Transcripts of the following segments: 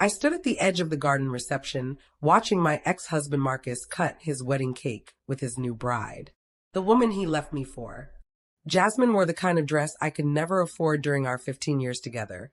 I stood at the edge of the garden reception, watching my ex-husband Marcus cut his wedding cake with his new bride, the woman he left me for. Jasmine wore the kind of dress I could never afford during our 15 years together,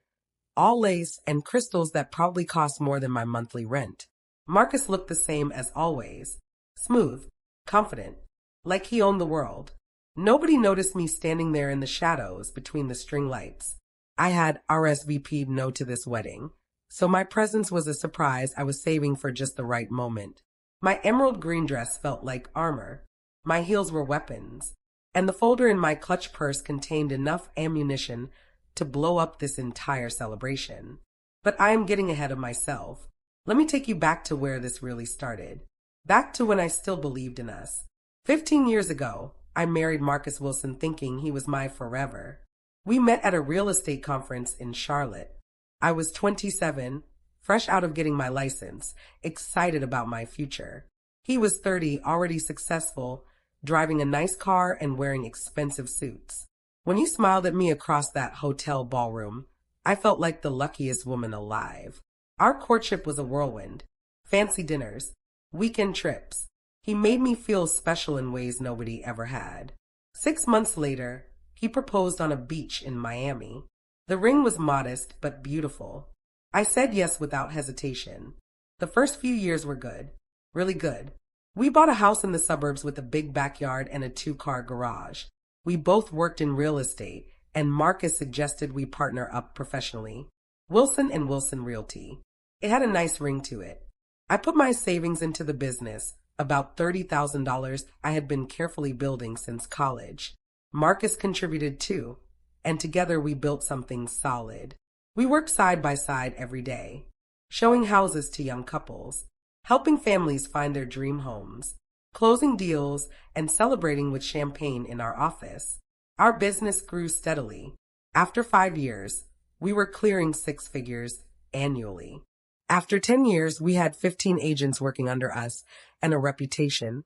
all lace and crystals that probably cost more than my monthly rent. Marcus looked the same as always, smooth, confident, like he owned the world. Nobody noticed me standing there in the shadows between the string lights. I had RSVP'd no to this wedding, so my presence was a surprise I was saving for just the right moment. My emerald green dress felt like armor. My heels were weapons, and the folder in my clutch purse contained enough ammunition to blow up this entire celebration. But I am getting ahead of myself. Let me take you back to where this really started. Back to when I still believed in us. 15 years ago, I married Marcus Wilson thinking he was my forever. We met at a real estate conference in Charlotte. I was 27, fresh out of getting my license, excited about my future. He was 30, already successful, driving a nice car and wearing expensive suits. When he smiled at me across that hotel ballroom, I felt like the luckiest woman alive. Our courtship was a whirlwind. Fancy dinners, weekend trips. He made me feel special in ways nobody ever had. 6 months later, he proposed on a beach in Miami. The ring was modest but beautiful. I said yes without hesitation. The first few years were good, really good. We bought a house in the suburbs with a big backyard and a 2-car garage. We both worked in real estate, and Marcus suggested we partner up professionally. Wilson and Wilson Realty. It had a nice ring to it. I put my savings into the business, about $30,000 I had been carefully building since college. Marcus contributed too, and together we built something solid. We worked side by side every day, showing houses to young couples, helping families find their dream homes, closing deals, and celebrating with champagne in our office. Our business grew steadily. After 5 years, we were clearing 6 figures annually. After 10 years, we had 15 agents working under us and a reputation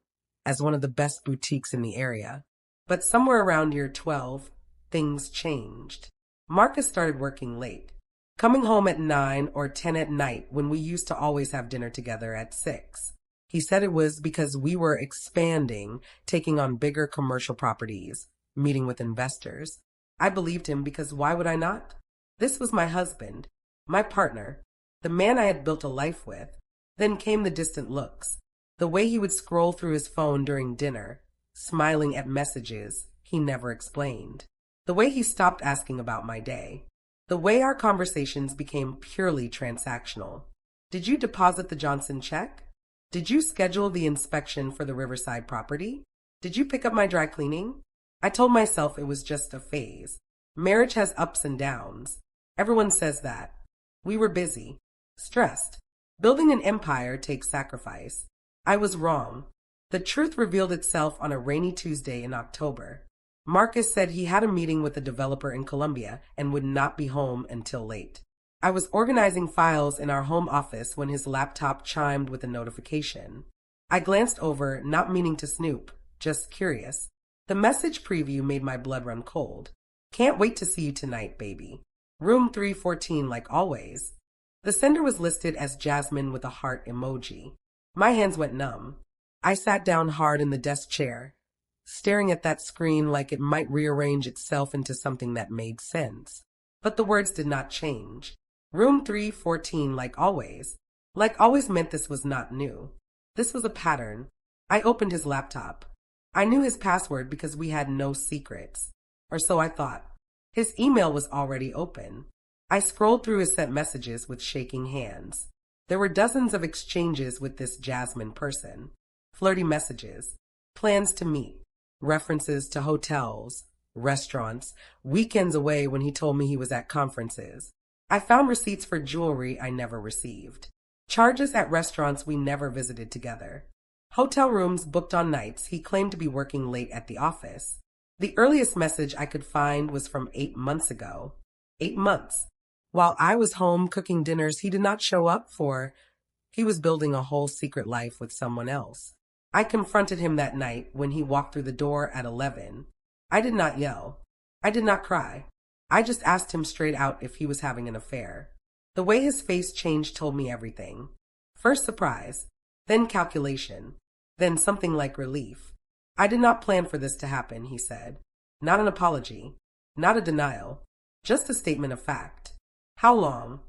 as one of the best boutiques in the area. But somewhere around year 12, things changed. Marcus started working late, coming home at 9 or 10 at night when we used to always have dinner together at 6. He said it was because we were expanding, taking on bigger commercial properties, meeting with investors. I believed him because why would I not? This was my husband, my partner, the man I had built a life with. Then came the distant looks, the way he would scroll through his phone during dinner, smiling at messages he never explained, the way he stopped asking about my day, the way our conversations became purely transactional. Did you deposit the Johnson check? Did you schedule the inspection for the Riverside property? Did you pick up my dry cleaning? I told myself it was just a phase. Marriage has ups and downs. Everyone says that. We were busy, stressed. Building an empire takes sacrifice. I was wrong. The truth revealed itself on a rainy Tuesday in October. Marcus said he had a meeting with a developer in Colombia and would not be home until late. I was organizing files in our home office when his laptop chimed with a notification. I glanced over, not meaning to snoop, just curious. The message preview made my blood run cold. Can't wait to see you tonight, baby. Room 314 like always. The sender was listed as Jasmine with a heart emoji. My hands went numb. I sat down hard in the desk chair, staring at that screen like it might rearrange itself into something that made sense. But the words did not change. Room 314 like always. Like always meant this was not new. This was a pattern. I opened his laptop. I knew his password because we had no secrets. Or so I thought. His email was already open. I scrolled through his sent messages with shaking hands. There were dozens of exchanges with this Jasmine person. Flirty messages, plans to meet, references to hotels, restaurants, weekends away when he told me he was at conferences. I found receipts for jewelry I never received. Charges at restaurants we never visited together. Hotel rooms booked on nights he claimed to be working late at the office. The earliest message I could find was from 8 months ago. 8 months. While I was home cooking dinners he did not show up for, he was building a whole secret life with someone else. I confronted him that night when he walked through the door at 11. I did not yell. I did not cry. I just asked him straight out if he was having an affair. The way his face changed told me everything. First surprise, then calculation, then something like relief. I did not plan for this to happen, he said. Not an apology, not a denial, just a statement of fact. How long?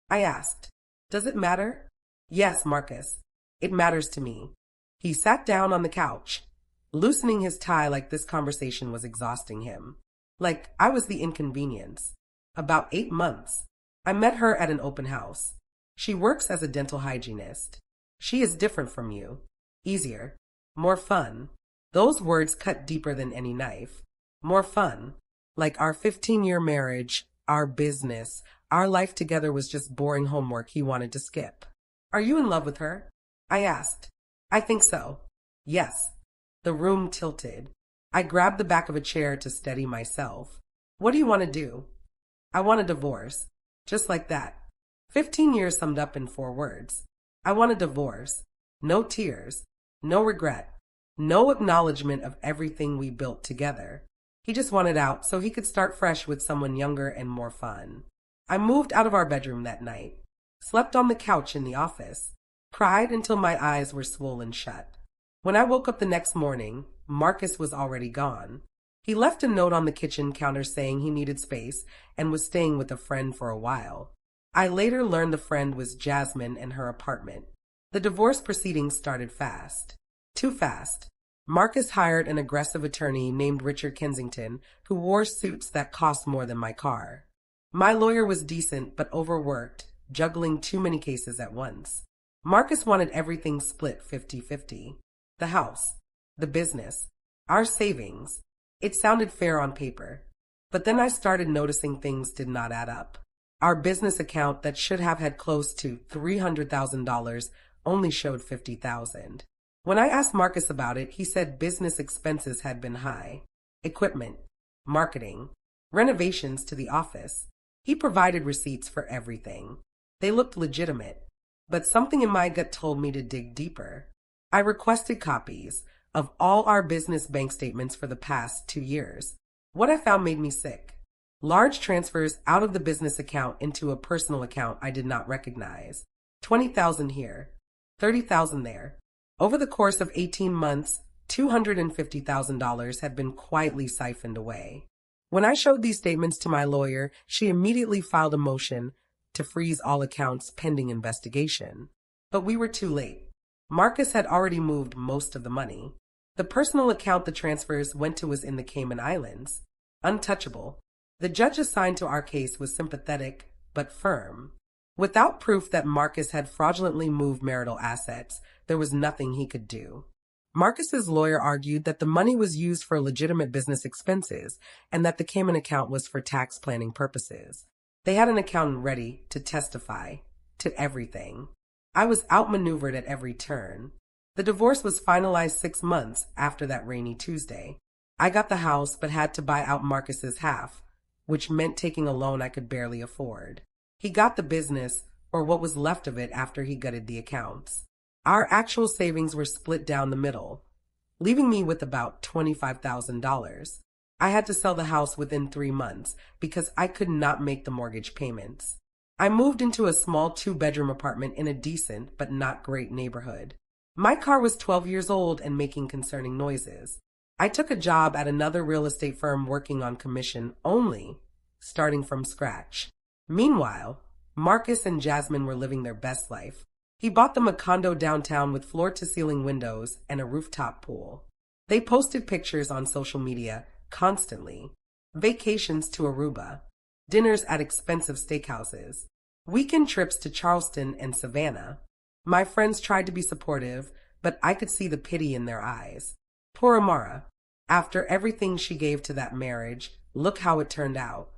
I asked. Does it matter? Yes, Marcus. It matters to me. He sat down on the couch, loosening his tie like this conversation was exhausting him. Like I was the inconvenience. About 8 months. I met her at an open house. She works as a dental hygienist. She is different from you. Easier. More fun. Those words cut deeper than any knife. More fun. Like our 15-year marriage, our business, our life together was just boring homework he wanted to skip. Are you in love with her? I asked. I think so. Yes. The room tilted. I grabbed the back of a chair to steady myself. What do you want to do? I want a divorce. Just like that. 15 years summed up in 4 words. I want a divorce. No tears. No regret. No acknowledgement of everything we built together. He just wanted out so he could start fresh with someone younger and more fun. I moved out of our bedroom that night. Slept on the couch in the office. Cried until my eyes were swollen shut. When I woke up the next morning, Marcus was already gone. He left a note on the kitchen counter saying he needed space and was staying with a friend for a while. I later learned the friend was Jasmine and her apartment. The divorce proceedings started fast. Too fast. Marcus hired an aggressive attorney named Richard Kensington who wore suits that cost more than my car. My lawyer was decent but overworked, juggling too many cases at once. Marcus wanted everything split 50-50. The house, the business, our savings. It sounded fair on paper. But then I started noticing things did not add up. Our business account that should have had close to $300,000 only showed $50,000. When I asked Marcus about it, he said business expenses had been high. Equipment, marketing, renovations to the office. He provided receipts for everything. They looked legitimate, but something in my gut told me to dig deeper. I requested copies of all our business bank statements for the past 2 years. What I found made me sick. Large transfers out of the business account into a personal account I did not recognize. $20,000 here, $30,000 there. Over the course of 18 months, $250,000 had been quietly siphoned away. When I showed these statements to my lawyer, she immediately filed a motion to freeze all accounts pending investigation. But we were too late. Marcus had already moved most of the money. The personal account the transfers went to was in the Cayman Islands. Untouchable. The judge assigned to our case was sympathetic, but firm. Without proof that Marcus had fraudulently moved marital assets, there was nothing he could do. Marcus's lawyer argued that the money was used for legitimate business expenses and that the Cayman account was for tax planning purposes. They had an accountant ready to testify to everything. I was outmaneuvered at every turn. The divorce was finalized 6 months after that rainy Tuesday. I got the house but had to buy out Marcus's half, which meant taking a loan I could barely afford. He got the business, or what was left of it after he gutted the accounts. Our actual savings were split down the middle, leaving me with about $25,000. I had to sell the house within 3 months because I could not make the mortgage payments. I moved into a small 2-bedroom apartment in a decent but not great neighborhood. My car was 12 years old and making concerning noises. I took a job at another real estate firm working on commission only, starting from scratch. Meanwhile, Marcus and Jasmine were living their best life. He bought them a condo downtown with floor-to-ceiling windows and a rooftop pool. They posted pictures on social media constantly. Vacations to Aruba, dinners at expensive steakhouses, weekend trips to Charleston and Savannah. My friends tried to be supportive, but I could see the pity in their eyes. Poor Amara. After everything she gave to that marriage, look how it turned out.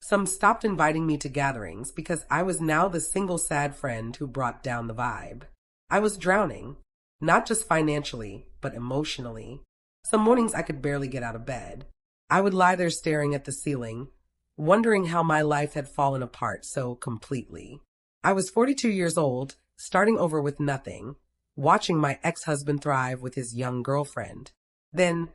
Some stopped inviting me to gatherings because I was now the single sad friend who brought down the vibe. I was drowning, not just financially, but emotionally. Some mornings I could barely get out of bed. I would lie there staring at the ceiling, wondering how my life had fallen apart so completely. I was 42 years old, starting over with nothing, watching my ex-husband thrive with his young girlfriend. Then,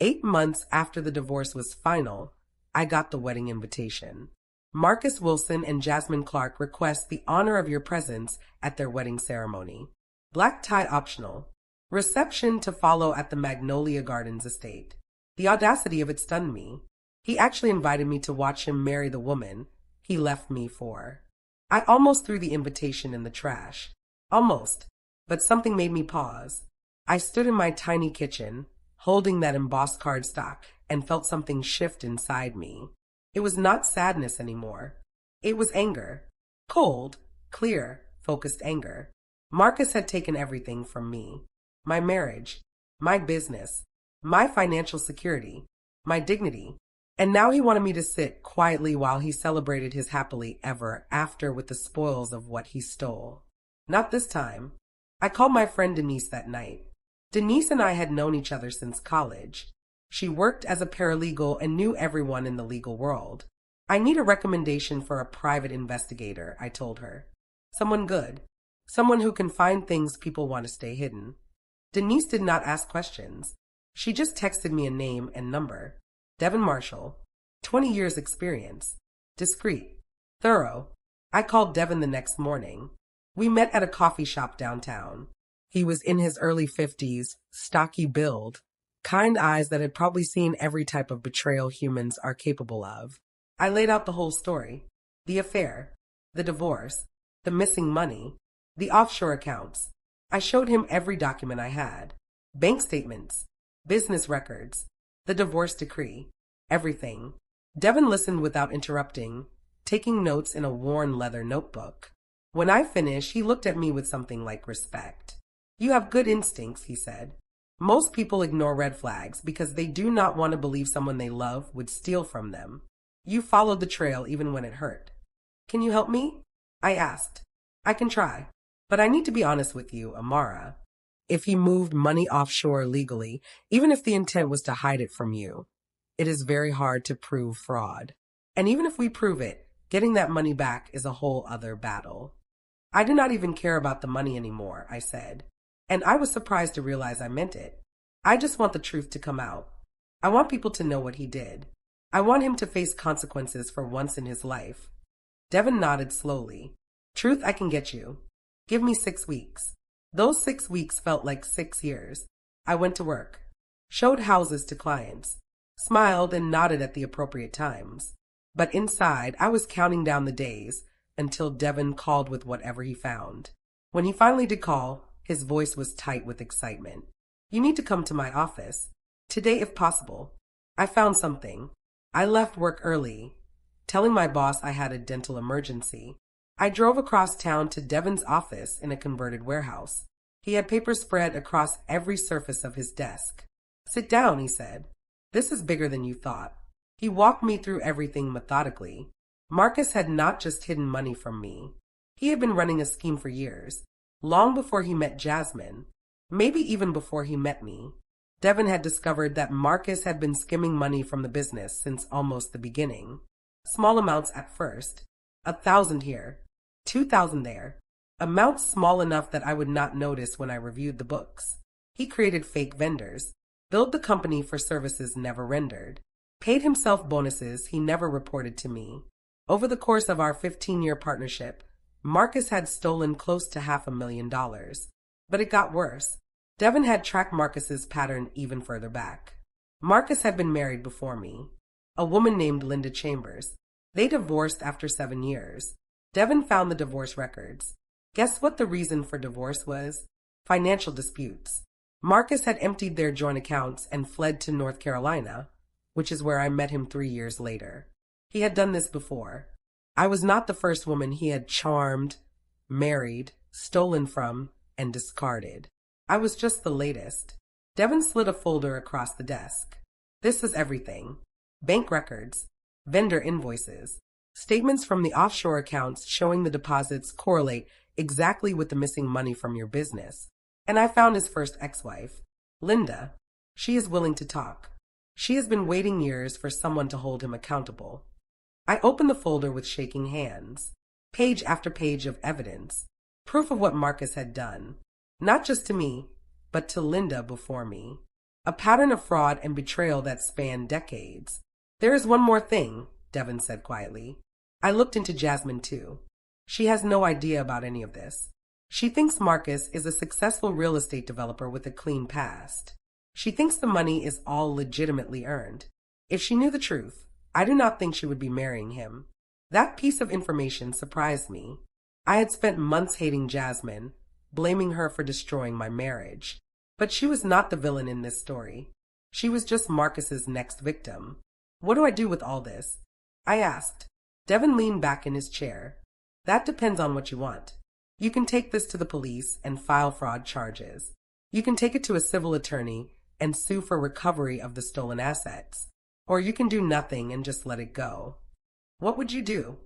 8 months after the divorce was final, I got the wedding invitation. Marcus Wilson and Jasmine Clark request the honor of your presence at their wedding ceremony. Black tie optional. Reception to follow at the Magnolia Gardens estate. The audacity of it stunned me. He actually invited me to watch him marry the woman he left me for. I almost threw the invitation in the trash. Almost. But something made me pause. I stood in my tiny kitchen, holding that embossed cardstock, and felt something shift inside me. It was not sadness anymore. It was anger. Cold, clear, focused anger. Marcus had taken everything from me. My marriage, my business, my financial security, my dignity. And now he wanted me to sit quietly while he celebrated his happily ever after with the spoils of what he stole. Not this time. I called my friend Denise that night. Denise and I had known each other since college. She worked as a paralegal and knew everyone in the legal world. I need a recommendation for a private investigator, I told her. Someone good. Someone who can find things people want to stay hidden. Denise did not ask questions. She just texted me a name and number. Devin Marshall. 20 years experience. Discreet. Thorough. I called Devin the next morning. We met at a coffee shop downtown. He was in his early 50s, stocky build, kind eyes that had probably seen every type of betrayal humans are capable of. I laid out the whole story. The affair, the divorce, the missing money, the offshore accounts. I showed him every document I had. Bank statements, business records, the divorce decree, everything. Devin listened without interrupting, taking notes in a worn leather notebook. When I finished, he looked at me with something like respect. You have good instincts, he said. Most people ignore red flags because they do not want to believe someone they love would steal from them. You followed the trail even when it hurt. Can you help me? I asked. I can try. But I need to be honest with you, Amara. If he moved money offshore legally, even if the intent was to hide it from you, it is very hard to prove fraud. And even if we prove it, getting that money back is a whole other battle. I do not even care about the money anymore, I said. And I was surprised to realize I meant it. I just want the truth to come out. I want people to know what he did. I want him to face consequences for once in his life. Devin nodded slowly. Truth I can get you. Give me 6 weeks. Those 6 weeks felt like 6 years. I went to work, showed houses to clients, smiled and nodded at the appropriate times. But inside, I was counting down the days until Devin called with whatever he found. When he finally did call, his voice was tight with excitement. You need to come to my office. Today, if possible. I found something. I left work early, telling my boss I had a dental emergency. I drove across town to Devin's office in a converted warehouse. He had papers spread across every surface of his desk. Sit down, he said. This is bigger than you thought. He walked me through everything methodically. Marcus had not just hidden money from me. He had been running a scheme for years, long before he met Jasmine, maybe even before he met me. Devin had discovered that Marcus had been skimming money from the business since almost the beginning. Small amounts at first, 1,000 here, 2,000 there, amounts small enough that I would not notice when I reviewed the books. He created fake vendors, billed the company for services never rendered, paid himself bonuses he never reported to me. Over the course of our 15-year partnership, Marcus had stolen close to $500,000. But it got worse. Devin had tracked Marcus's pattern even further back. Marcus had been married before me, a woman named Linda Chambers. They divorced after 7 years. Devin found the divorce records. Guess what the reason for divorce was? Financial disputes. Marcus had emptied their joint accounts and fled to North Carolina, which is where I met him 3 years later. He had done this before. I was not the first woman he had charmed, married, stolen from, and discarded. I was just the latest. Devin slid a folder across the desk. This is everything. Bank records, vendor invoices, statements from the offshore accounts showing the deposits correlate exactly with the missing money from your business. And I found his first ex-wife, Linda. She is willing to talk. She has been waiting years for someone to hold him accountable. I opened the folder with shaking hands. Page after page of evidence. Proof of what Marcus had done. Not just to me, but to Linda before me. A pattern of fraud and betrayal that spanned decades. There is one more thing, Devin said quietly. I looked into Jasmine too. She has no idea about any of this. She thinks Marcus is a successful real estate developer with a clean past. She thinks the money is all legitimately earned. If she knew the truth, I do not think she would be marrying him. That piece of information surprised me. I had spent months hating Jasmine, blaming her for destroying my marriage. But she was not the villain in this story. She was just Marcus's next victim. What do I do with all this? I asked. Devin leaned back in his chair. That depends on what you want. You can take this to the police and file fraud charges. You can take it to a civil attorney and sue for recovery of the stolen assets. Or you can do nothing and just let it go. What would you do?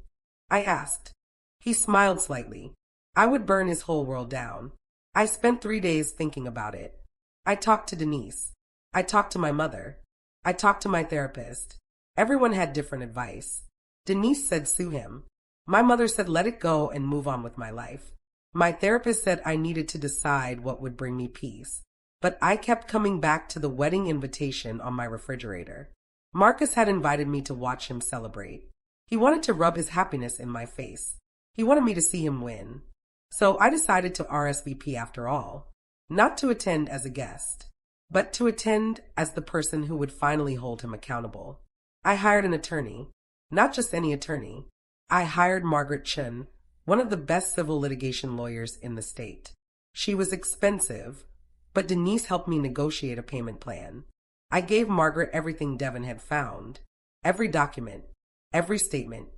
I asked. He smiled slightly. I would burn his whole world down. I spent 3 days thinking about it. I talked to Denise. I talked to my mother. I talked to my therapist. Everyone had different advice. Denise said sue him. My mother said let it go and move on with my life. My therapist said I needed to decide what would bring me peace. But I kept coming back to the wedding invitation on my refrigerator. Marcus had invited me to watch him celebrate. He wanted to rub his happiness in my face. He wanted me to see him win. So I decided to RSVP after all. Not to attend as a guest, but to attend as the person who would finally hold him accountable. I hired an attorney. Not just any attorney. I hired Margaret Chen, one of the best civil litigation lawyers in the state. She was expensive, but Denise helped me negotiate a payment plan. I gave Margaret everything Devin had found. Every document, every statement,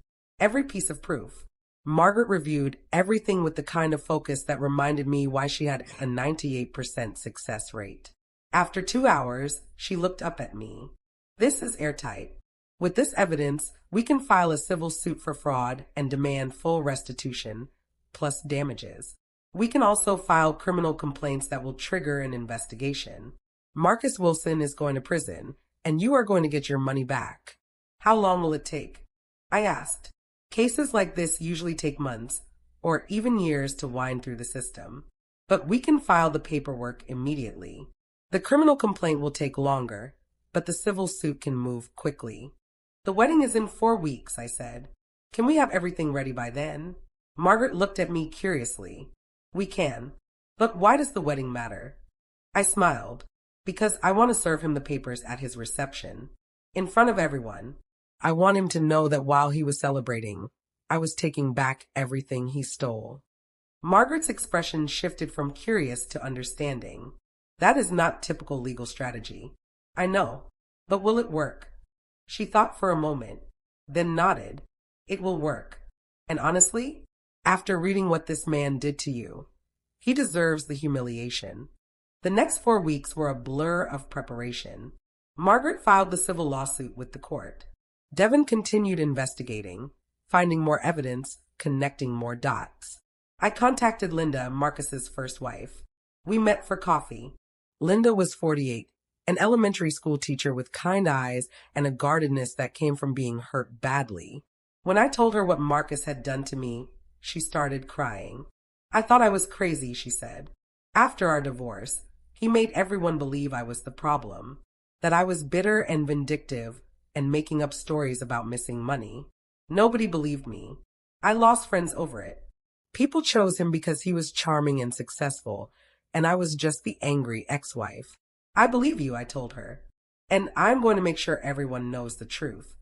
every piece of proof. Margaret reviewed everything with the kind of focus that reminded me why she had a 98% success rate. After 2 hours, she looked up at me. This is airtight. With this evidence, we can file a civil suit for fraud and demand full restitution, plus damages. We can also file criminal complaints that will trigger an investigation. Marcus Wilson is going to prison, and you are going to get your money back. How long will it take? I asked. Cases like this usually take months, or even years to wind through the system. But we can file the paperwork immediately. The criminal complaint will take longer, but the civil suit can move quickly. The wedding is in 4 weeks, I said. Can we have everything ready by then? Margaret looked at me curiously. We can. But why does the wedding matter? I smiled. Because I want to serve him the papers at his reception. In front of everyone. I want him to know that while he was celebrating, I was taking back everything he stole. Margaret's expression shifted from curious to understanding. That is not typical legal strategy. I know. But will it work? She thought for a moment, then nodded. It will work. And honestly, after reading what this man did to you, he deserves the humiliation. The next 4 weeks were a blur of preparation. Margaret filed the civil lawsuit with the court. Devin continued investigating, finding more evidence, connecting more dots. I contacted Linda, Marcus's first wife. We met for coffee. Linda was 48, an elementary school teacher with kind eyes and a guardedness that came from being hurt badly. When I told her what Marcus had done to me, she started crying. I thought I was crazy, she said. After our divorce, he made everyone believe I was the problem, that I was bitter and vindictive and making up stories about missing money. Nobody believed me. I lost friends over it. People chose him because he was charming and successful, and I was just the angry ex-wife. I believe you, I told her, and I'm going to make sure everyone knows the truth.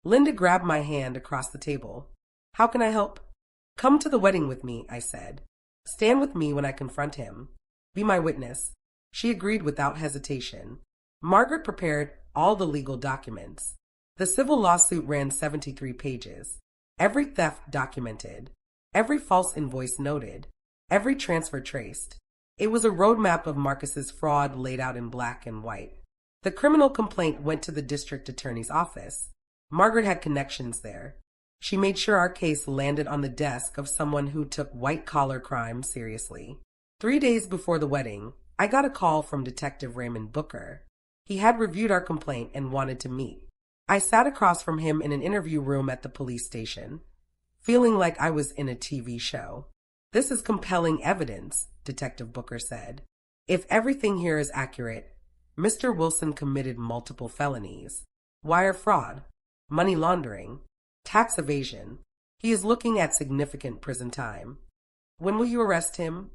Linda grabbed my hand across the table. How can I help? Come to the wedding with me, I said. Stand with me when I confront him. Be my witness. She agreed without hesitation. Margaret prepared all the legal documents. The civil lawsuit ran 73 pages. Every theft documented. Every false invoice noted. Every transfer traced. It was a roadmap of Marcus's fraud laid out in black and white. The criminal complaint went to the district attorney's office. Margaret had connections there. She made sure our case landed on the desk of someone who took white-collar crime seriously. 3 days before the wedding, I got a call from Detective Raymond Booker. He had reviewed our complaint and wanted to meet. I sat across from him in an interview room at the police station, feeling like I was in a TV show. This is compelling evidence, Detective Booker said. If everything here is accurate, Mr. Wilson committed multiple felonies. Wire fraud, money laundering, tax evasion, He is looking at significant prison time. When will you arrest him?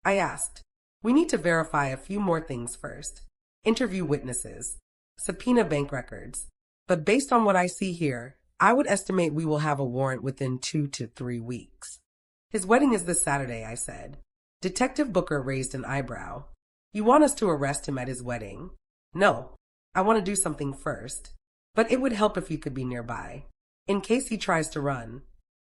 I asked. We need to verify a few more things first. Interview witnesses. Subpoena bank records. But based on what I see here, I would estimate we will have a warrant within 2 to 3 weeks. His wedding is this Saturday, I said. Detective Booker raised an eyebrow. You want us to arrest him at his wedding? No. I want to do something first. But it would help if you could be nearby, in case he tries to run.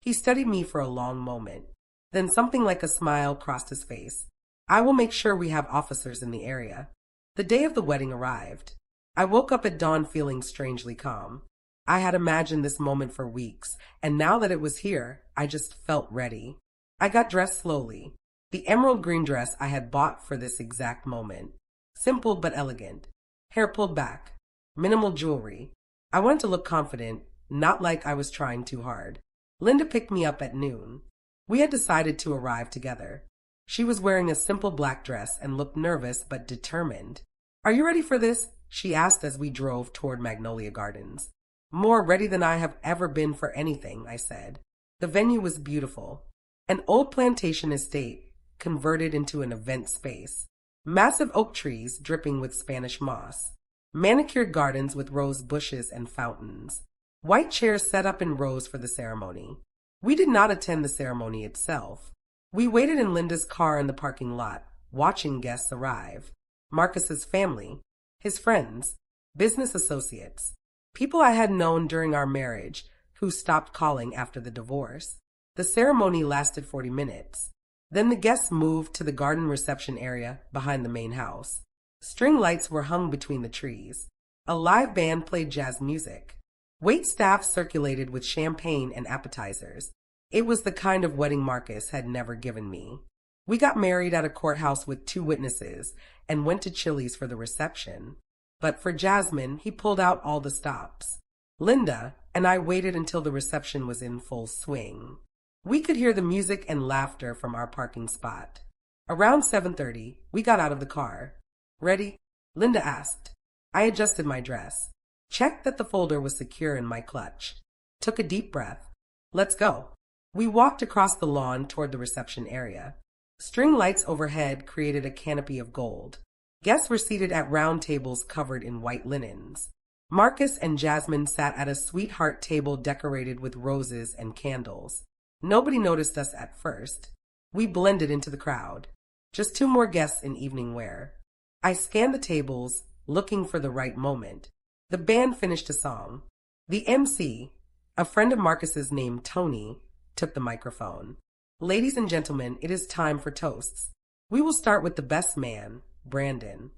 He studied me for a long moment. Then something like a smile crossed his face. I will make sure we have officers in the area. The day of the wedding arrived. I woke up at dawn feeling strangely calm. I had imagined this moment for weeks, and now that it was here, I just felt ready. I got dressed slowly. The emerald green dress I had bought for this exact moment. Simple but elegant. Hair pulled back. Minimal jewelry. I wanted to look confident, not like I was trying too hard. Linda picked me up at noon. We had decided to arrive together. She was wearing a simple black dress and looked nervous but determined. Are you ready for this? She asked as we drove toward Magnolia Gardens. More ready than I have ever been for anything, I said. The venue was beautiful. An old plantation estate converted into an event space. Massive oak trees dripping with Spanish moss. Manicured gardens with rose bushes and fountains. White chairs set up in rows for the ceremony. We did not attend the ceremony itself. We waited in Linda's car in the parking lot, watching guests arrive. Marcus's family, his friends, business associates, people I had known during our marriage who stopped calling after the divorce. The ceremony lasted 40 minutes. Then the guests moved to the garden reception area behind the main house. String lights were hung between the trees. A live band played jazz music. Wait staff circulated with champagne and appetizers. It was the kind of wedding Marcus had never given me. We got married at a courthouse with 2 witnesses and went to Chili's for the reception. But for Jasmine, he pulled out all the stops. Linda and I waited until the reception was in full swing. We could hear the music and laughter from our parking spot. Around 7:30, we got out of the car. Ready? Linda asked. I adjusted my dress. Checked that the folder was secure in my clutch. Took a deep breath. Let's go. We walked across the lawn toward the reception area. String lights overhead created a canopy of gold. Guests were seated at round tables covered in white linens. Marcus and Jasmine sat at a sweetheart table decorated with roses and candles. Nobody noticed us at first. We blended into the crowd. Just 2 more guests in evening wear. I scanned the tables, looking for the right moment. The band finished a song. The MC, a friend of Marcus's named Tony, took the microphone. Ladies and gentlemen, it is time for toasts. We will start with the best man, Brandon.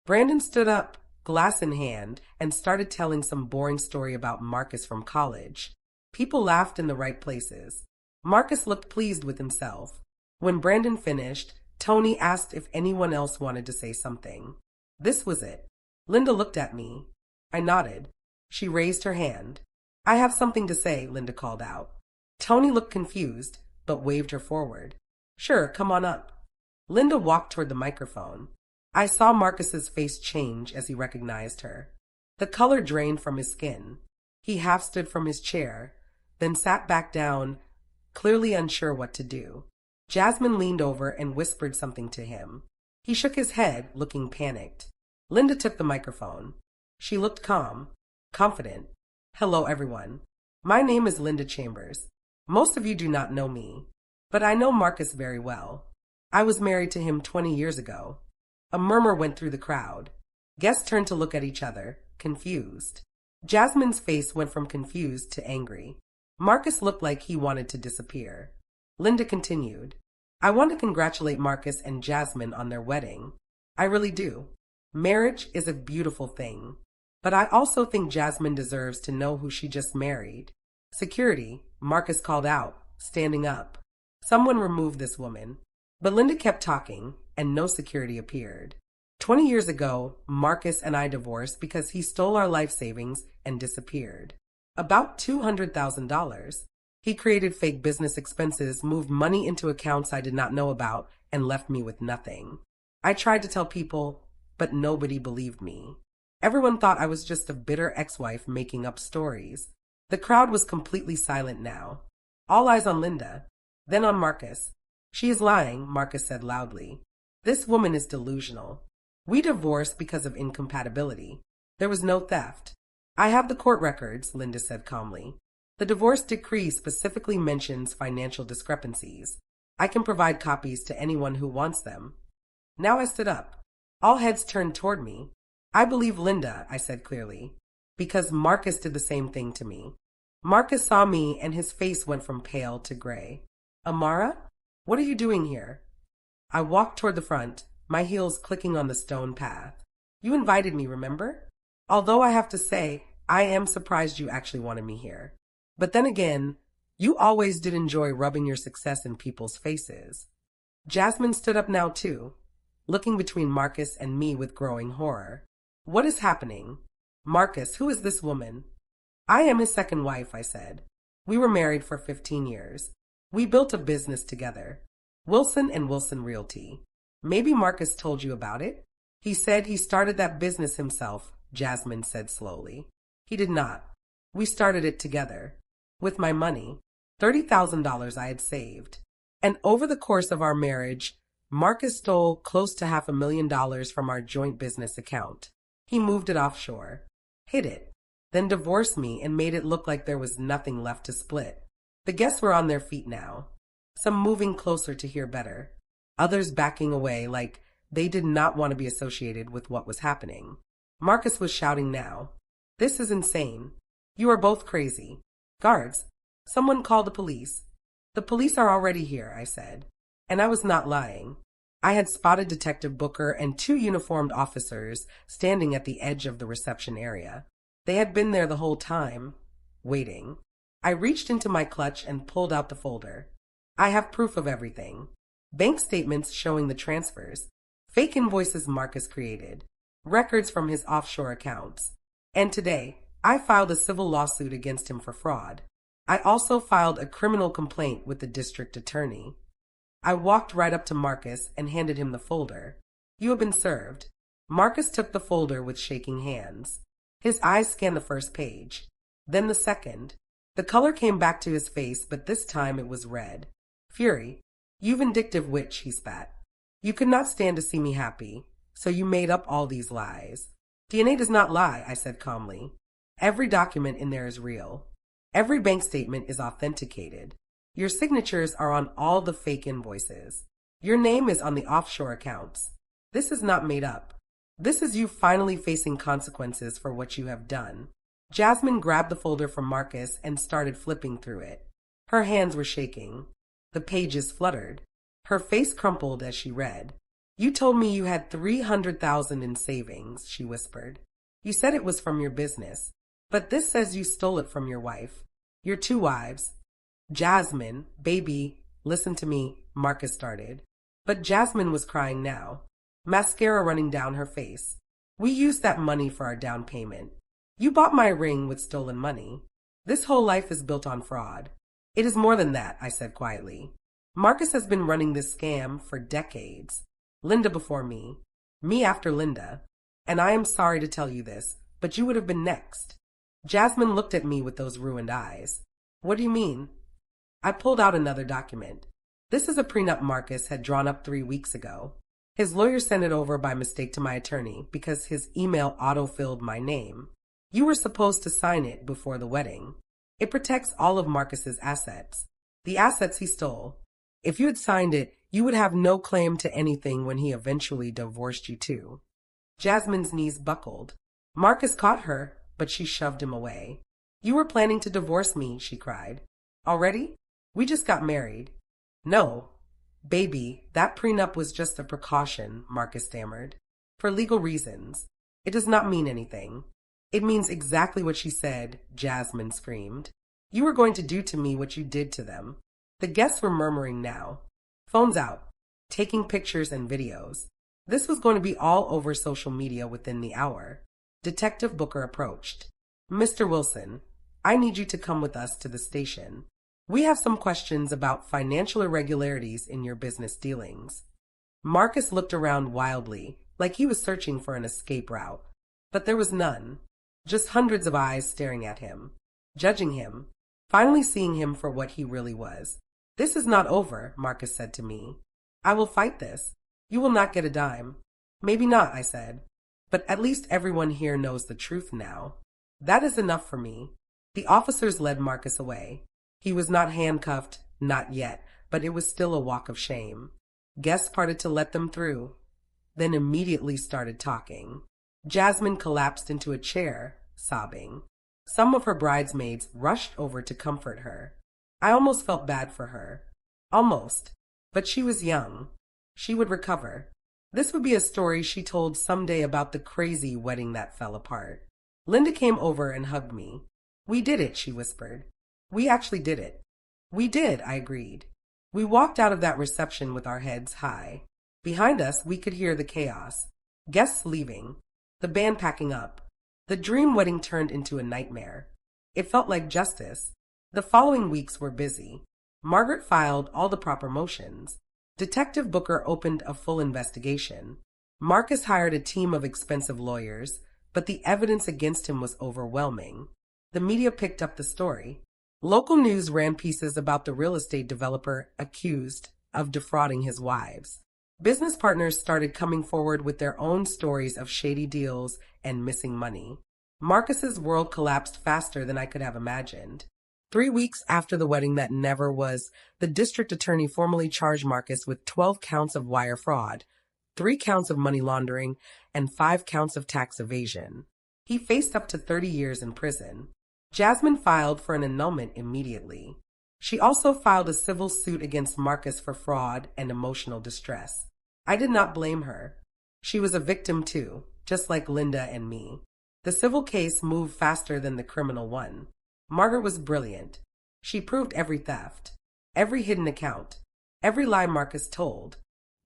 Brandon stood up, glass in hand, and started telling some boring story about Marcus from college. People laughed in the right places. Marcus looked pleased with himself. When Brandon finished, Tony asked if anyone else wanted to say something. This was it. Linda looked at me. I nodded. She raised her hand. I have something to say, Linda called out. Tony looked confused, but waved her forward. Sure, come on up. Linda walked toward the microphone. I saw Marcus's face change as he recognized her. The color drained from his skin. He half stood from his chair, then sat back down, clearly unsure what to do. Jasmine leaned over and whispered something to him. He shook his head, looking panicked. Linda took the microphone. She looked calm, confident. Hello, everyone. My name is Linda Chambers. Most of you do not know me, but I know Marcus very well. I was married to him 20 years ago. A murmur went through the crowd. Guests turned to look at each other, confused. Jasmine's face went from confused to angry. Marcus looked like he wanted to disappear. Linda continued. I want to congratulate Marcus and Jasmine on their wedding. I really do. Marriage is a beautiful thing. But I also think Jasmine deserves to know who she just married. Security, Marcus called out, standing up. Someone removed this woman. But Linda kept talking, and no security appeared. 20 years ago, Marcus and I divorced because he stole our life savings and disappeared. About $200,000. He created fake business expenses, moved money into accounts I did not know about, and left me with nothing. I tried to tell people, but nobody believed me. Everyone thought I was just a bitter ex-wife making up stories. The crowd was completely silent now. All eyes on Linda, then on Marcus. She is lying, Marcus said loudly. This woman is delusional. We divorced because of incompatibility. There was no theft. I have the court records, Linda said calmly. The divorce decree specifically mentions financial discrepancies. I can provide copies to anyone who wants them. Now I stood up. All heads turned toward me. I believe Linda, I said clearly, because Marcus did the same thing to me. Marcus saw me and his face went from pale to gray. Amara? What are you doing here? I walked toward the front, my heels clicking on the stone path. You invited me, remember? Although I have to say, I am surprised you actually wanted me here. But then again, you always did enjoy rubbing your success in people's faces. Jasmine stood up now too, looking between Marcus and me with growing horror. What is happening? Marcus, who is this woman? I am his second wife, I said. We were married for 15 years. We built a business together. Wilson and Wilson Realty. Maybe Marcus told you about it? He said he started that business himself, Jasmine said slowly. He did not. We started it together. With my money, $30,000 I had saved. And over the course of our marriage, Marcus stole close to $500,000 from our joint business account. He moved it offshore, hid it, then divorced me and made it look like there was nothing left to split. The guests were on their feet now, some moving closer to hear better, others backing away like they did not want to be associated with what was happening. Marcus was shouting now. This is insane. You are both crazy. Guards, someone call the police. The police are already here, I said. And I was not lying. I had spotted Detective Booker and 2 uniformed officers standing at the edge of the reception area. They had been there the whole time, waiting. I reached into my clutch and pulled out the folder. I have proof of everything. Bank statements showing the transfers, fake invoices Marcus created, records from his offshore accounts. And today, I filed a civil lawsuit against him for fraud. I also filed a criminal complaint with the district attorney. I walked right up to Marcus and handed him the folder. You have been served. Marcus took the folder with shaking hands. His eyes scanned the first page, then the second. The color came back to his face, but this time it was red. Fury. You vindictive witch, he spat. You could not stand to see me happy, so you made up all these lies. DNA does not lie, I said calmly. Every document in there is real. Every bank statement is authenticated. Your signatures are on all the fake invoices. Your name is on the offshore accounts. This is not made up. This is you finally facing consequences for what you have done. Jasmine grabbed the folder from Marcus and started flipping through it. Her hands were shaking. The pages fluttered. Her face crumpled as she read. You told me you had $300,000 in savings, she whispered. You said it was from your business, but this says you stole it from your wife. Your 2 wives. Jasmine, baby, listen to me, Marcus started. But Jasmine was crying now, mascara running down her face. We used that money for our down payment. You bought my ring with stolen money. This whole life is built on fraud. It is more than that, I said quietly. Marcus has been running this scam for decades. Linda before me after Linda. And I am sorry to tell you this, but you would have been next. Jasmine looked at me with those ruined eyes. What do you mean? I pulled out another document. This is a prenup Marcus had drawn up 3 weeks ago. His lawyer sent it over by mistake to my attorney because his email auto-filled my name. You were supposed to sign it before the wedding. It protects all of Marcus's assets, the assets he stole. If you had signed it, you would have no claim to anything when he eventually divorced you too. Jasmine's knees buckled. Marcus caught her, but she shoved him away. You were planning to divorce me, she cried. Already? We just got married. No. Baby, that prenup was just a precaution, Marcus stammered. For legal reasons. It does not mean anything. It means exactly what she said, Jasmine screamed. You were going to do to me what you did to them. The guests were murmuring now. Phones out, taking pictures and videos. This was going to be all over social media within the hour. Detective Booker approached. Mr. Wilson, I need you to come with us to the station. We have some questions about financial irregularities in your business dealings. Marcus looked around wildly, like he was searching for an escape route. But there was none. Just hundreds of eyes staring at him, judging him. finally seeing him for what he really was. "This is not over," Marcus said to me. "I will fight this. You will not get a dime." "Maybe not," I said. "But at least everyone here knows the truth now." That is enough for me. The officers led Marcus away. He was not handcuffed, not yet, but it was still a walk of shame. Guests parted to let them through, then immediately started talking. Jasmine collapsed into a chair, sobbing. Some of her bridesmaids rushed over to comfort her. I almost felt bad for her. Almost. But she was young. She would recover. This would be a story she told someday about the crazy wedding that fell apart. Linda came over and hugged me. "We did it," she whispered. "We actually did it." "We did," I agreed. We walked out of that reception with our heads high. Behind us, we could hear the chaos. Guests leaving. The band packing up. The dream wedding turned into a nightmare. It felt like justice. The following weeks were busy. Margaret filed all the proper motions. Detective Booker opened a full investigation. Marcus hired a team of expensive lawyers, but the evidence against him was overwhelming. The media picked up the story. Local news ran pieces about the real estate developer accused of defrauding his wives. Business partners started coming forward with their own stories of shady deals and missing money. Marcus's world collapsed faster than I could have imagined. 3 weeks after the wedding that never was, the district attorney formally charged Marcus with 12 counts of wire fraud, 3 counts of money laundering, and 5 counts of tax evasion. He faced up to 30 years in prison. Jasmine filed for an annulment immediately. She also filed a civil suit against Marcus for fraud and emotional distress. I did not blame her. She was a victim too, just like Linda and me. The civil case moved faster than the criminal one. Margaret was brilliant. She proved every theft, every hidden account, every lie Marcus told.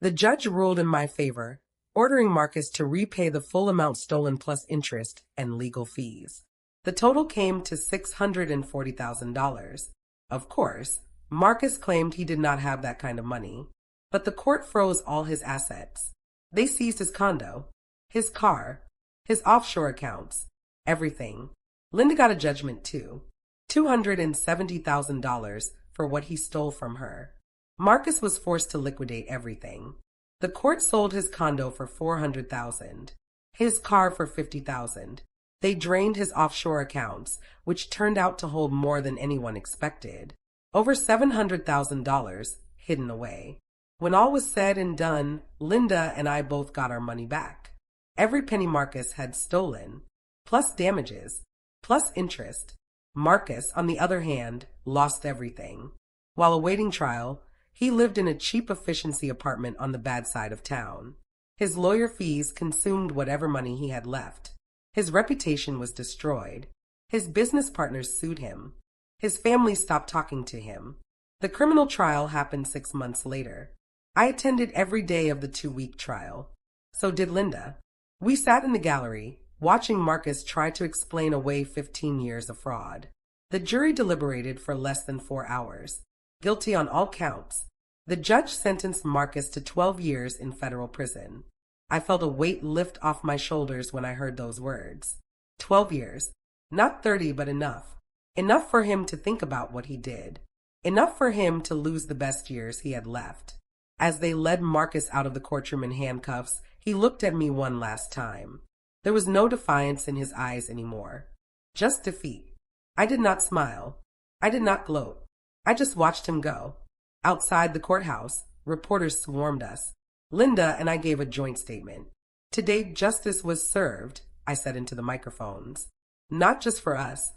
The judge ruled in my favor, ordering Marcus to repay the full amount stolen plus interest and legal fees. The total came to $640,000. Of course, Marcus claimed he did not have that kind of money, but the court froze all his assets. They seized his condo, his car, his offshore accounts, everything. Linda got a judgment too, $270,000 for what he stole from her. Marcus was forced to liquidate everything. The court sold his condo for $400,000, his car for $50,000. They drained his offshore accounts, which turned out to hold more than anyone expected. Over $700,000 hidden away. When all was said and done, Linda and I both got our money back. Every penny Marcus had stolen, plus damages, plus interest. Marcus, on the other hand, lost everything. While awaiting trial, he lived in a cheap efficiency apartment on the bad side of town. His lawyer fees consumed whatever money he had left. His reputation was destroyed. His business partners sued him. His family stopped talking to him. The criminal trial happened 6 months later. I attended every day of the 2-week trial. So did Linda. We sat in the gallery, watching Marcus try to explain away 15 years of fraud. The jury deliberated for less than 4 hours. Guilty on all counts. The judge sentenced Marcus to 12 years in federal prison. I felt a weight lift off my shoulders when I heard those words. 12 years. Not 30, but enough. Enough for him to think about what he did. Enough for him to lose the best years he had left. As they led Marcus out of the courtroom in handcuffs, he looked at me one last time. There was no defiance in his eyes anymore. Just defeat. I did not smile. I did not gloat. I just watched him go. Outside the courthouse, reporters swarmed us. Linda and I gave a joint statement. Today justice was served, I said into the microphones. Not just for us,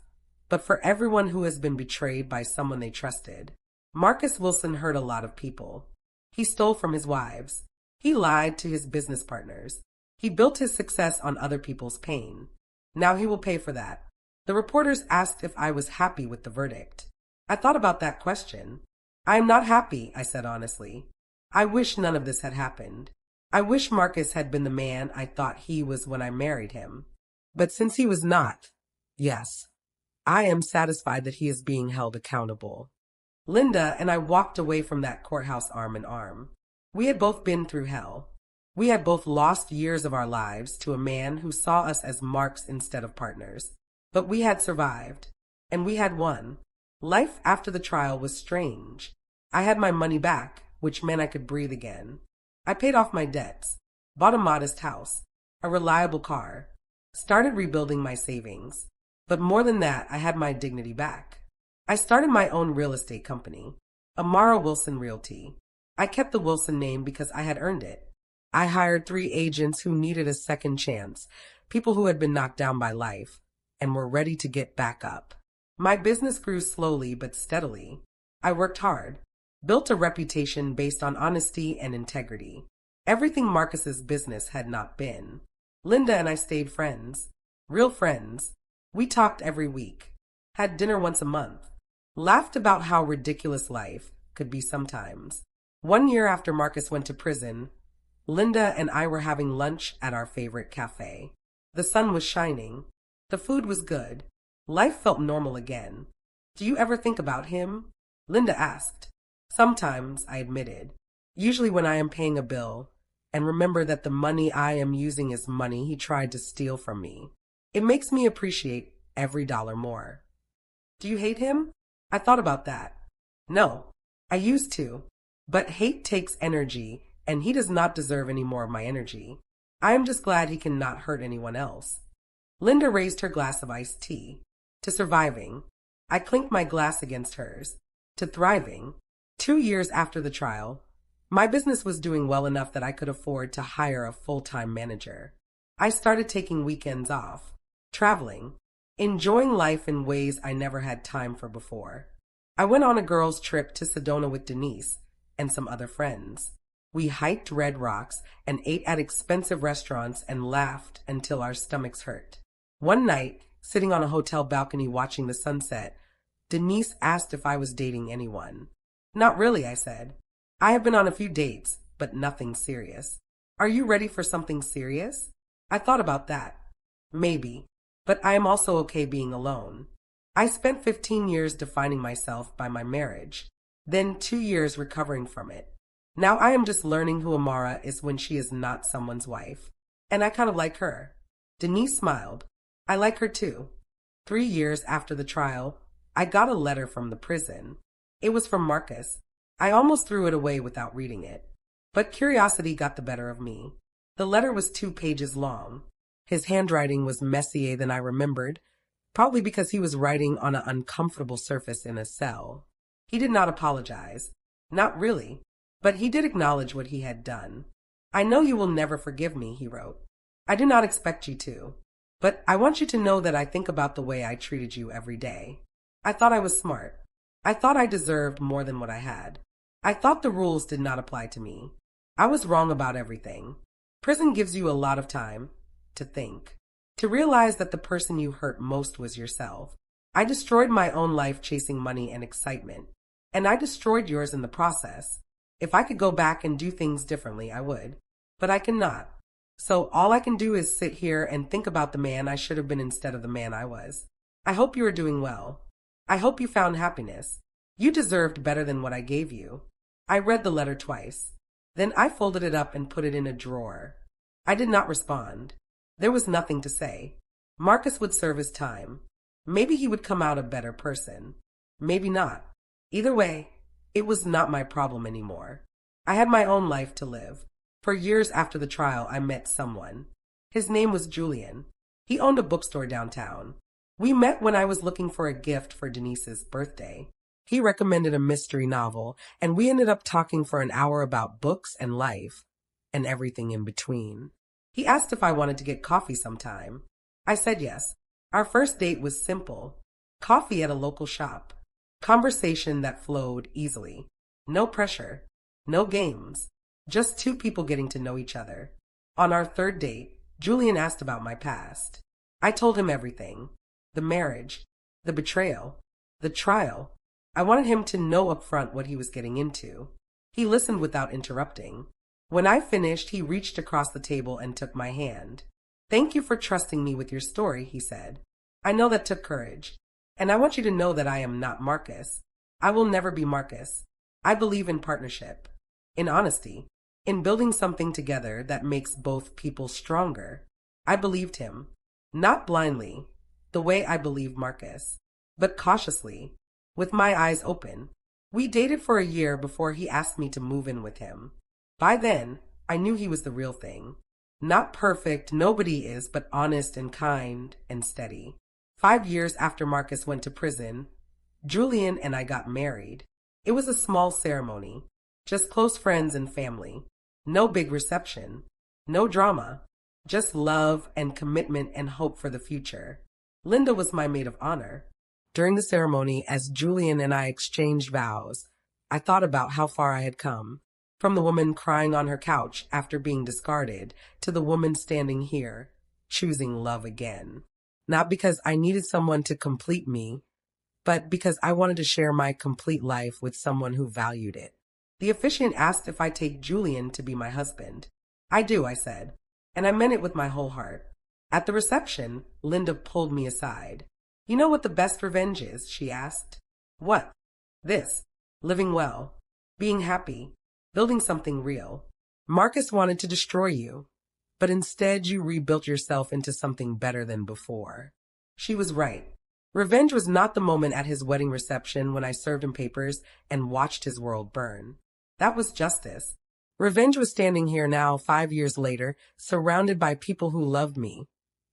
but for everyone who has been betrayed by someone they trusted. Marcus Wilson hurt a lot of people. He stole from his wives. He lied to his business partners. He built his success on other people's pain. Now he will pay for that. The reporters asked if I was happy with the verdict. I thought about that question. I am not happy, I said honestly. I wish none of this had happened. I wish Marcus had been the man I thought he was when I married him. But since he was not, yes, I am satisfied that he is being held accountable. Linda and I walked away from that courthouse arm in arm. We had both been through hell. We had both lost years of our lives to a man who saw us as marks instead of partners. But we had survived, and we had won. Life after the trial was strange. I had my money back, which meant I could breathe again. I paid off my debts, bought a modest house, a reliable car, started rebuilding my savings. But more than that, I had my dignity back. I started my own real estate company, Amara Wilson Realty. I kept the Wilson name because I had earned it. I hired 3 agents who needed a second chance, people who had been knocked down by life and were ready to get back up. My business grew slowly but steadily. I worked hard, built a reputation based on honesty and integrity. Everything Marcus's business had not been. Linda and I stayed friends, real friends. We talked every week, had dinner once a month, laughed about how ridiculous life could be sometimes. One year after Marcus went to prison, Linda and I were having lunch at our favorite cafe. The sun was shining. The food was good. Life felt normal again. "Do you ever think about him?" Linda asked. "Sometimes," I admitted. "Usually when I am paying a bill, and remember that the money I am using is money he tried to steal from me. It makes me appreciate every dollar more." "Do you hate him?" I thought about that. No, I used to. But hate takes energy, and he does not deserve any more of my energy. I am just glad he cannot hurt anyone else. Linda raised her glass of iced tea. To surviving. I clinked my glass against hers. To thriving. 2 years after the trial, my business was doing well enough that I could afford to hire a full-time manager. I started taking weekends off, traveling, enjoying life in ways I never had time for before. I went on a girls' trip to Sedona with Denise and some other friends. We hiked red rocks and ate at expensive restaurants and laughed until our stomachs hurt. One night, sitting on a hotel balcony watching the sunset, Denise asked if I was dating anyone. "Not really," I said. "I have been on a few dates, but nothing serious." "Are you ready for something serious?" I thought about that. Maybe, but I am also okay being alone. I spent 15 years defining myself by my marriage, then 2 years recovering from it. Now I am just learning who Amara is when she is not someone's wife. And I kind of like her. Denise smiled. I like her too. 3 years after the trial, I got a letter from the prison. It was from Marcus. I almost threw it away without reading it. But curiosity got the better of me. The letter was 2 pages long. His handwriting was messier than I remembered, probably because he was writing on an uncomfortable surface in a cell. He did not apologize. Not really. But he did acknowledge what he had done. "I know you will never forgive me," he wrote. "I do not expect you to. But I want you to know that I think about the way I treated you every day. I thought I was smart. I thought I deserved more than what I had. I thought the rules did not apply to me. I was wrong about everything. Prison gives you a lot of time to think, to realize that the person you hurt most was yourself. I destroyed my own life chasing money and excitement, and I destroyed yours in the process. If I could go back and do things differently, I would. But I cannot. So all I can do is sit here and think about the man I should have been instead of the man I was. I hope you are doing well. I hope you found happiness. You deserved better than what I gave you." I read the letter twice. Then I folded it up and put it in a drawer. I did not respond. There was nothing to say. Marcus would serve his time. Maybe he would come out a better person. Maybe not. Either way, it was not my problem anymore. I had my own life to live. For years after the trial, I met someone. His name was Julian. He owned a bookstore downtown. We met when I was looking for a gift for Denise's birthday. He recommended a mystery novel, and we ended up talking for an hour about books and life, and everything in between. He asked if I wanted to get coffee sometime. I said yes. Our first date was simple. Coffee at a local shop. Conversation that flowed easily. No pressure. No games. Just 2 people getting to know each other. On our 3rd date, Julian asked about my past. I told him everything. The marriage. The betrayal. The trial. I wanted him to know up front what he was getting into. He listened without interrupting. When I finished, he reached across the table and took my hand. "Thank you for trusting me with your story," he said. "I know that took courage. And I want you to know that I am not Marcus. I will never be Marcus. I believe in partnership, in honesty, in building something together that makes both people stronger." I believed him. Not blindly, the way I believed Marcus, but cautiously. with my eyes open. We dated for a year before he asked me to move in with him. By then, I knew he was the real thing. Not perfect, nobody is, but honest and kind and steady. 5 years after Marcus went to prison, Julian and I got married. It was a small ceremony, just close friends and family. No big reception, no drama, just love and commitment and hope for the future. Linda was my maid of honor. During the ceremony, as Julian and I exchanged vows, I thought about how far I had come. From the woman crying on her couch after being discarded to the woman standing here, choosing love again. Not because I needed someone to complete me, but because I wanted to share my complete life with someone who valued it. The officiant asked if I take Julian to be my husband. I do, I said, and I meant it with my whole heart. At the reception, Linda pulled me aside. You know what the best revenge is? She asked. What? This. Living well. Being happy. Building something real. Marcus wanted to destroy you, but instead you rebuilt yourself into something better than before. She was right. Revenge was not the moment at his wedding reception when I served him papers and watched his world burn. That was justice. Revenge was standing here now, 5 years later, surrounded by people who loved me,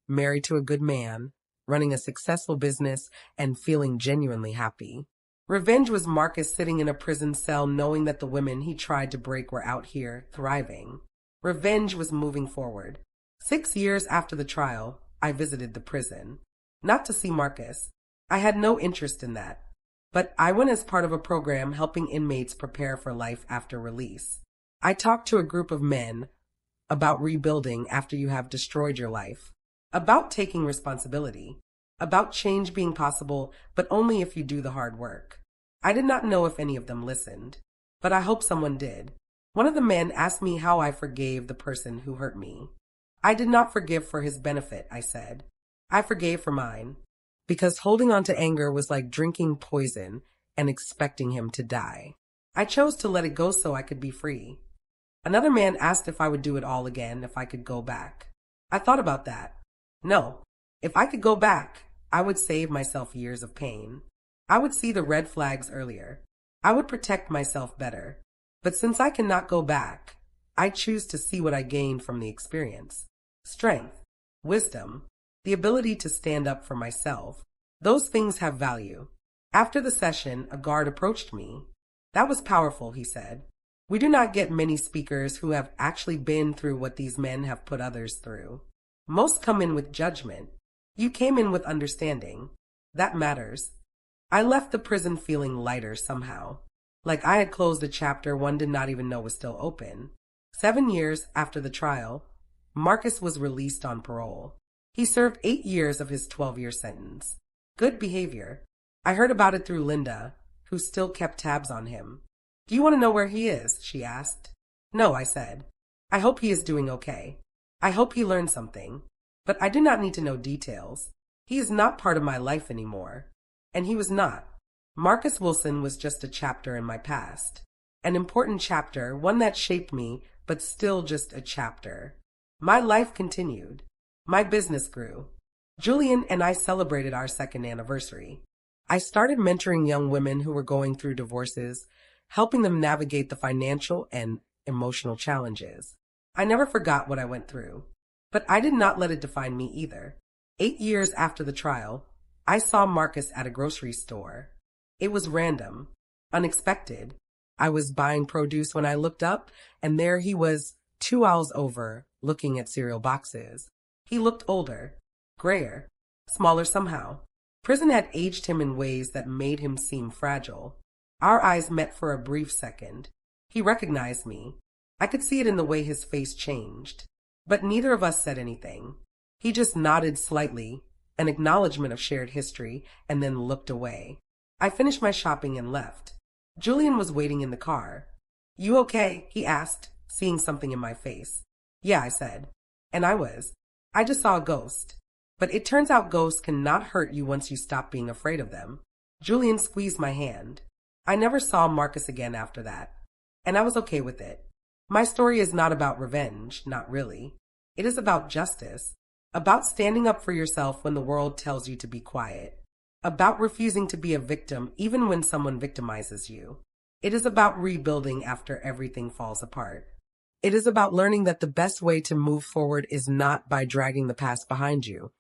married to a good man, running a successful business, and feeling genuinely happy. Revenge was Marcus sitting in a prison cell knowing that the women he tried to break were out here, thriving. Revenge was moving forward. 6 years after the trial, I visited the prison. Not to see Marcus. I had no interest in that. But I went as part of a program helping inmates prepare for life after release. I talked to a group of men about rebuilding after you have destroyed your life, about taking responsibility, about change being possible, but only if you do the hard work. I did not know if any of them listened, but I hope someone did. One of the men asked me how I forgave the person who hurt me. I did not forgive for his benefit, I said. I forgave for mine, because holding on to anger was like drinking poison and expecting him to die. I chose to let it go so I could be free. Another man asked if I would do it all again if I could go back. I thought about that. No, if I could go back, I would save myself years of pain. I would see the red flags earlier. I would protect myself better. But since I cannot go back, I choose to see what I gained from the experience. Strength, wisdom, the ability to stand up for myself. Those things have value. After the session, a guard approached me. That was powerful, he said. We do not get many speakers who have actually been through what these men have put others through. Most come in with judgment. You came in with understanding. That matters. I left the prison feeling lighter somehow. Like I had closed a chapter one did not even know was still open. 7 years after the trial, Marcus was released on parole. He served 8 years of his 12-year sentence. Good behavior. I heard about it through Linda, who still kept tabs on him. Do you want to know where he is? She asked. No, I said. I hope he is doing okay. I hope he learned something. But I do not need to know details. He is not part of my life anymore. And he was not. Marcus Wilson was just a chapter in my past. An important chapter, one that shaped me, but still just a chapter. My life continued. My business grew. Julian and I celebrated our 2nd anniversary. I started mentoring young women who were going through divorces, helping them navigate the financial and emotional challenges. I never forgot what I went through, but I did not let it define me either. 8 years after the trial, I saw Marcus at a grocery store. It was random, unexpected. I was buying produce when I looked up, and there he was 2 aisles over, looking at cereal boxes. He looked older, grayer, smaller somehow. Prison had aged him in ways that made him seem fragile. Our eyes met for a brief second. He recognized me. I could see it in the way his face changed. But neither of us said anything. He just nodded slightly, an acknowledgement of shared history, and then looked away. I finished my shopping and left. Julian was waiting in the car. You okay? He asked, seeing something in my face. Yeah, I said. And I was. I just saw a ghost. But it turns out ghosts cannot hurt you once you stop being afraid of them. Julian squeezed my hand. I never saw Marcus again after that. And I was okay with it. My story is not about revenge, not really. It is about justice. About standing up for yourself when the world tells you to be quiet. about refusing to be a victim even when someone victimizes you. It is about rebuilding after everything falls apart. It is about learning that the best way to move forward is not by dragging the past behind you,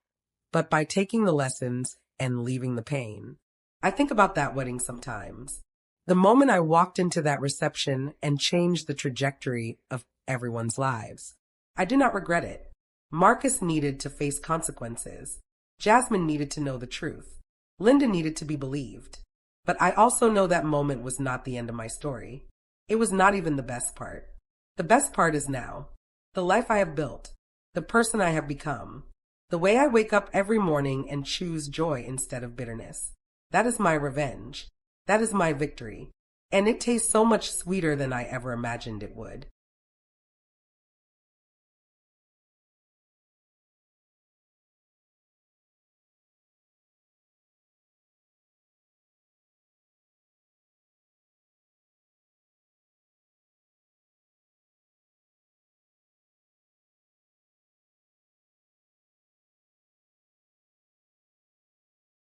but by taking the lessons and leaving the pain. I think about that wedding sometimes. The moment I walked into that reception and changed the trajectory of everyone's lives. I did not regret it. Marcus needed to face consequences. Jasmine needed to know the truth. Linda needed to be believed. But I also know that moment was not the end of my story. It was not even the best part. The best part is now. The life I have built. The person I have become. The way I wake up every morning and choose joy instead of bitterness. That is my revenge. That is my victory. And it tastes so much sweeter than I ever imagined it would.